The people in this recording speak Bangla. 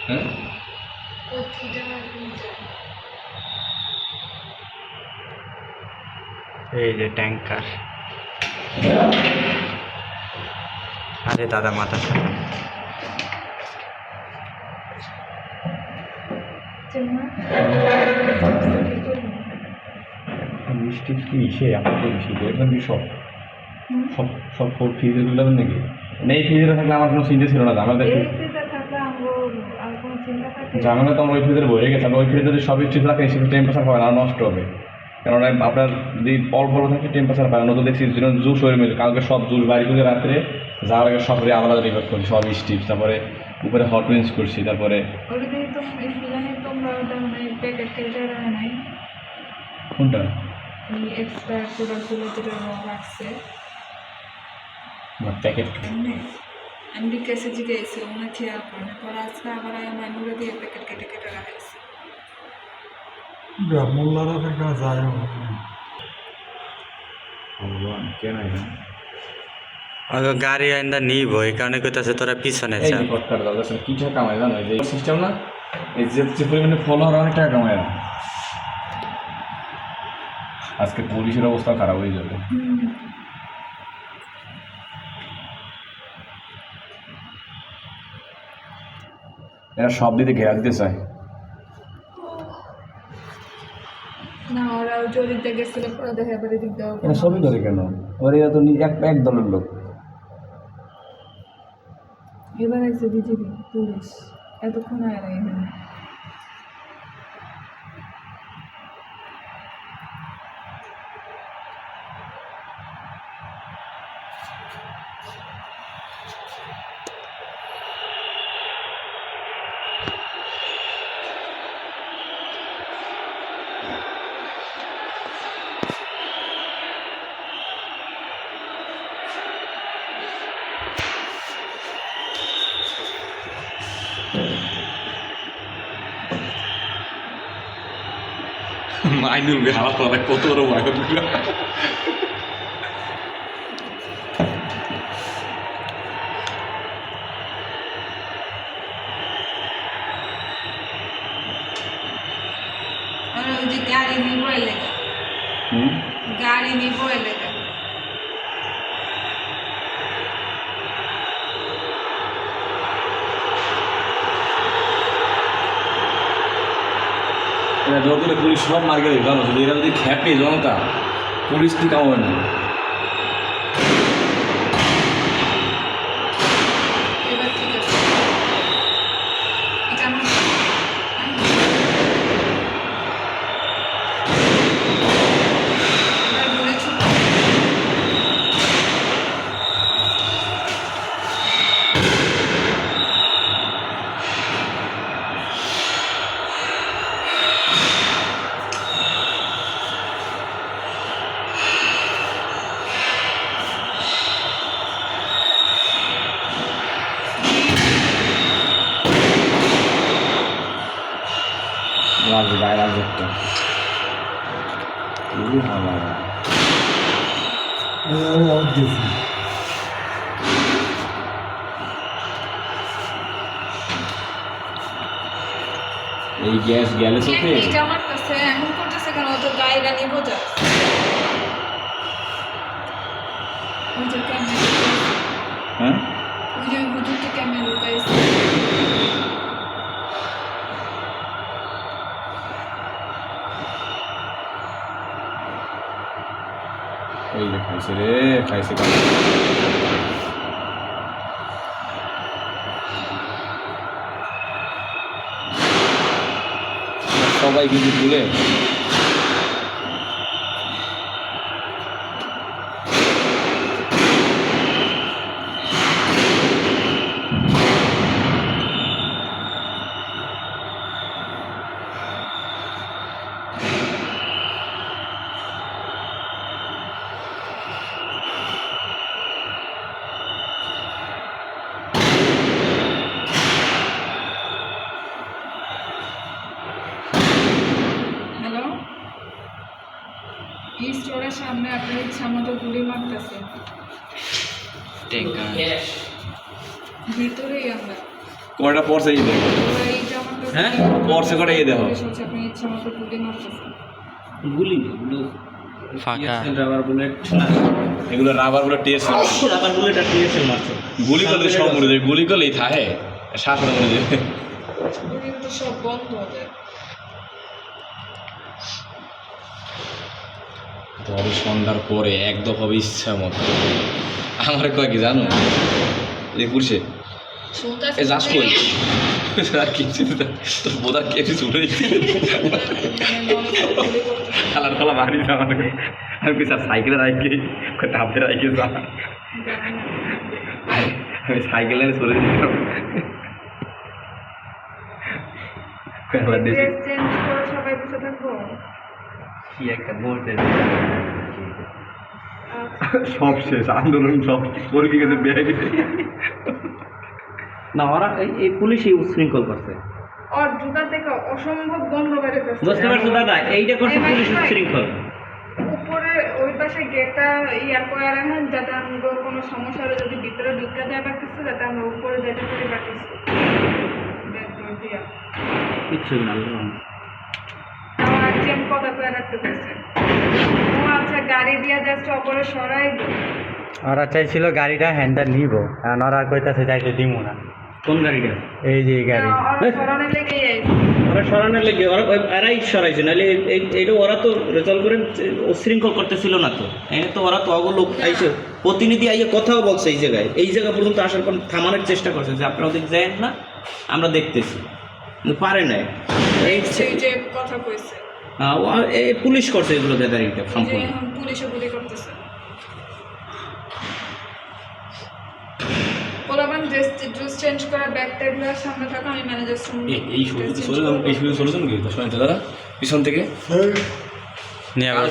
হ্যাঁ এই যে ট্যাঙ্কার। আরে দাদা মাথা সামনে। মিষ্টি কি সে আমাদের বেশি দেখবেন কি সব সব সব ফ্রিজে তুলবেন নাকি? এই ফ্রিজে থাকলে আমার কোনো চিন্তা ছিল না, ঝামেলা ঝামেলা তো আমার ওই ফ্রিজের বয়ে গেছে। ওই ফ্রিজে যদি সব স্টিচ রাখে সেটা টেম্পারেচার পাবে না, নষ্ট হবে। কেননা আপনার যদি অল্প অল্প থাকে টেম্পারেচার পায় না, নতুন দেখছি জুস হয়ে মিলে কালকে সব জুস বাইরে করে রাত্রে যাওয়ার আগে সব আলাদা আলাদা রিভার করছি, সব স্টিচ, তারপরে উপরে হট উইন্স করছি, তারপরে কোনটা প্যাকেট আমি কেসে জিজ্ঞেস ওনা খেয়াল করে পরে আজকে আবার মানুষরা দিয়ে প্যাকেট কেটে কেটে রাখাইছে। মোল্লারা থেকে যায় গাড়ি আইন্দা নিব এই কারণে কইতাছে তোরা পিছনে এই যা। রিপোর্টটা দাদা কি টাকা কামায় জানো? এই সিস্টেম না, এই যে পরিমাণে ফলোয়ার অনেক টাকা কামায়। আজকে পুলিশের অবস্থা খারাপ হয়ে যাবে। এরা সব দিকে ঘেরা দিতে চায়। না ওরাও চলিতে গেছিল পরে দেখে এবারে দিক দাও এরা সবই ধরে কেন? ওরা এরা তো এক দলের লোক। এবার এসে বিজেপি পুলিশ এতক্ষণ আর এখানে মাইনুল বেহালা পড়া কত বড় মাইনুল ওই যে গাড়ি নিব এলাকা গাড়ি নিব এলাকা এরা দরকারে পুলিশ সব মার গেলে জানো, যদি এরা যদি খ্যাপে জনতা পুলিশ কি কামাবে না। এবার ঠিক আছে এটা আমার এবার বলেছি লাগবে গায়ে লাগবে একটা খুবই ভালো লাগে। এই গ্যাস গেলে চোখে এটা আমার কাছে এমন করতেছে কেন তো গাড়িটা নিব যা ওই যে ক্যামেরা হ্যাঁ ওই যে হুজুরটা ক্যামেরা লুকাইছে এই যে খাইছে রে খাইছে সবাই কিন্তু তুলে এই স্টোরের সামনে আপনার ইচ্ছা মতো গুলি মারতেছে ট্যাঙ্কার ভিতরেই আমরা কয়টা পড়ছে এই দেখো এই জামাটা হ্যাঁ পড়ছে কয়টা এই দেখো পুলিশ হচ্ছে আপনি ইচ্ছা মতো গুলি মারতেছেন। গুলি এগুলো ফাঁকা। রাবার বুলেট এগুলো রাবার বলে টেস্ট রাবার বুলেট আর টিএসএল মারছে গুলি করলে সব মরে যায় গুলি করলেই থাকে শ্বাস মরে যাবে গুলি তো সব বন্ধ হয়ে যায়। তবে সন্ধ্যার পরে একদম হবে ইচ্ছা মতো আমার কয় কি জানো এই পুরুষে এ যাস কই আর কি তোর বোধার কেপি চলে খালার খালা বাড়ি যা আমার আমি কি স্যার সাইকেলে রাখি টাপতে রাখি যা আমি সাইকেলে চলে যেতাম ড্রেস চেঞ্জ করে সবাই বসে থাকবো। কি একটা বলতে সব শেষ আন্দোলন সব পরে গেছে বেড়ে গেছে না ওরা এই পুলিশই উচ্ছৃঙ্খল করছে আর জুতা থেকে অসম্ভব গন্ধ বেরোতেছে। বুঝতে পারছো দাদা এইটা করছে পুলিশ উচ্ছৃঙ্খল উপরে ওই পাশে গেটটা ইয়া করে রাখেন যাতে আমাদের কোনো সমস্যা হলে যদি ভিতরে ঢুকতে যায় পারতেছে যাতে আমরা উপরে যেতে পারি পারতেছি ব্যাগ ডোর দিয়া কিচ্ছু না আমার আর্জেন্ট কথা করে রাখতে পারছে ও আচ্ছা গাড়ি দিয়া যাচ্ছে অপরে সরাই দো ওরা চাইছিল গাড়িটা হ্যান্ডার নিব কারণ ওরা কইতাছে যাইতে দিব না। কোন গাড়িটা এই যে এই গাড়ি আর সরানোর লেগেই আইছে ওরা সরানোর লেগে ওরা এরাই সরাইছে নাহলে এইটা ওরা তো রেজাল্ট করে উচ্ছৃঙ্খল করতেছিল না তো এনে তো ওরা তো লোক আইসে প্রতিনিধি আইয়ে কথাও বলছে এই জায়গা পর্যন্ত আসার পর থামানোর চেষ্টা করছে যে আপনারা ওদিক যায়েন না আমরা দেখতেছি কিন্তু পারে নাই এই সেই যে কথা কইছে এই পুলিশ করছে এগুলো গ্যাদারিংটা যে সম্পূর্ণ এখন পুলিশে গুলি করতেছে পোলাবান ড্রেস চেঞ্জ করা ব্যাগ ট্যাগগুলোর সামনে থাকা আমি ম্যানেজার এই সুযোগ চলে যান কি শোনেন দাদা পিছন থেকে নিয়ে আবার